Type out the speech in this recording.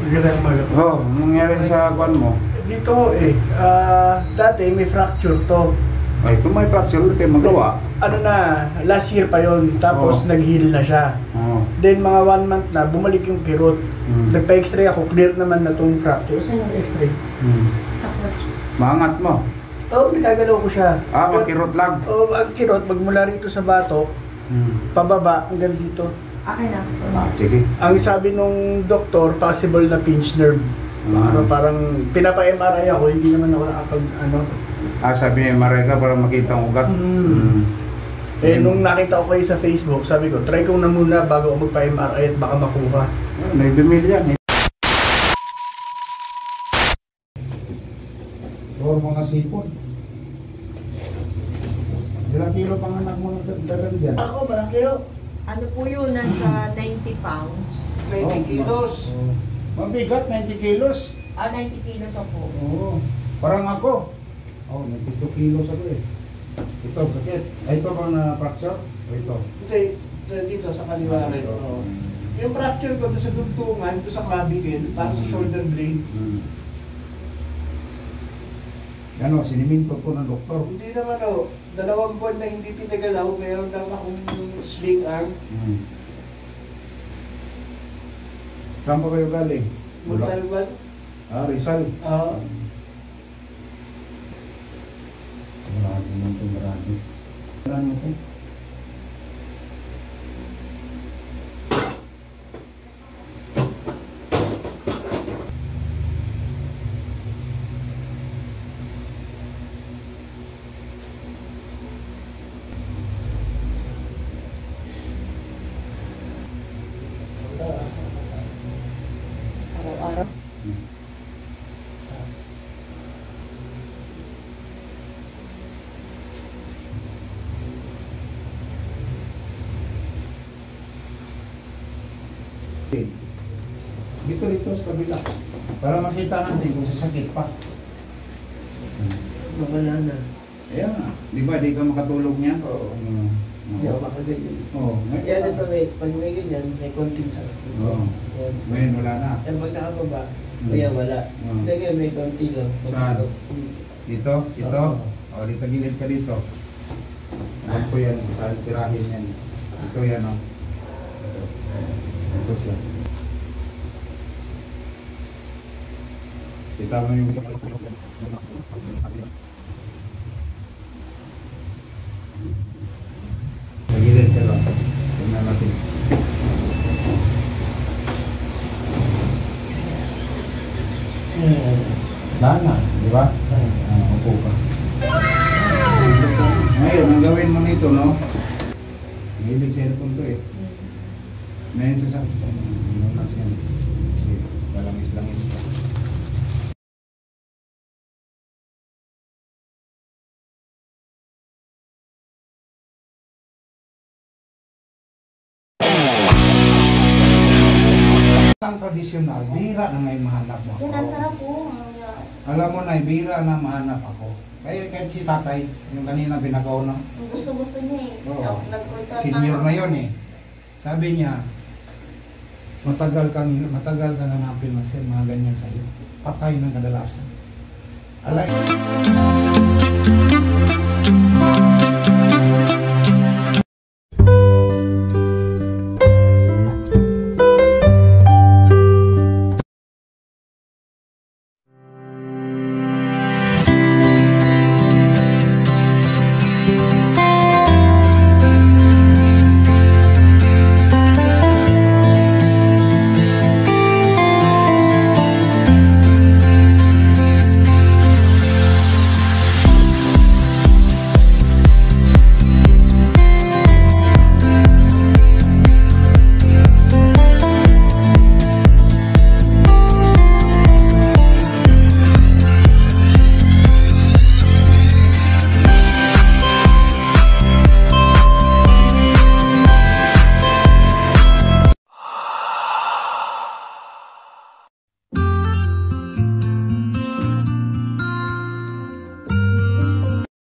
Magandang umaga po. Oh, nangyari sa kwan mo? Dito dati may fracture to. Ay, kung may fracture, hindi kayo magawa. Ano na, last year pa yon, tapos nag-heal na siya. Then mga 1 month na, bumalik yung kirot. Nagpa-x-ray ako, clear naman na itong fracture. Saan yung x-ray? Sa coach. Maangat mo? Oo, nagagalaw ko siya. Magkirot lang? Oo, ang kirot, magmula rito sa batok, pababa hanggang dito. Okay na. Sige. Ang sabi nung doktor, possible na pinch nerve. Parang pinapa-MRI ako, hindi naman ako nakapag Sabi niya, maray ka para makita ang ugat. Nung nakita ko kayo sa Facebook, sabi ko, try ko na muna bago ako magpa-MRI at baka makuha. May bumilya. Or mga sipon. Ilang kilo pang anak mo nagdagan dyan? Ako, malaki yun. Ano po yun? Nasa 90 pounds. 20 kilos. Mabigat, 90 kilos. 90 kilos ako. Oo. Parang ako. 92 kilos ako eh. Ito, sakit. Ito bang na-fracture? O ito? Hindi, dito sa kaliwa rin. Yung fracture ko doon sa dugtungan, doon sa clavicle, para sa shoulder blade. Ano, siniminto ko ng doktor. Hindi naman 2 buwan na hindi pinagalaw, meron lang akong sling arm. Saan pa kayo galing? Montalban. Rizal. Marami mo ito, marami. Marami mo ito. Araw-araw. Dito sa kabila. Para makita natin kung sasakit pa. Wala na. Ayan nga. Di ba, di ka makatulog niyan? Oo. Hindi ako makaganyan. Oo. Yan ito, pag may ganyan, may konting sakit. Oo. Ngayon wala na. Yan pag nakababa, kaya wala. Hindi kaya may konti lang. Saan? Dito? Ito? Dito gilid ka dito. Alam ko yan. Saan tirahin yan. Ito yan o. Ito siya. Kita mo yung nagilid ka lang. Tingnan natin. Lana, di ba? Upo ka. Ngayon, ang gawin mo nito, no? May ibig cellphone to eh. Ngayon sa sakit. Balangis-langis ka. Ang tradisyonal, bihira na ngayon mahanap mo ako. Yan, ang sarap po. Alam mo na, bihira na mahanap ako. Kaya kahit si tatay, yung kanina pinakaw na. Gusto-gusto niya eh. Oo. Senior na yun eh. Sabi niya, matagal kang hanapin na siya, mga ganyan sa'yo. Patay ng kadalasan. Alay.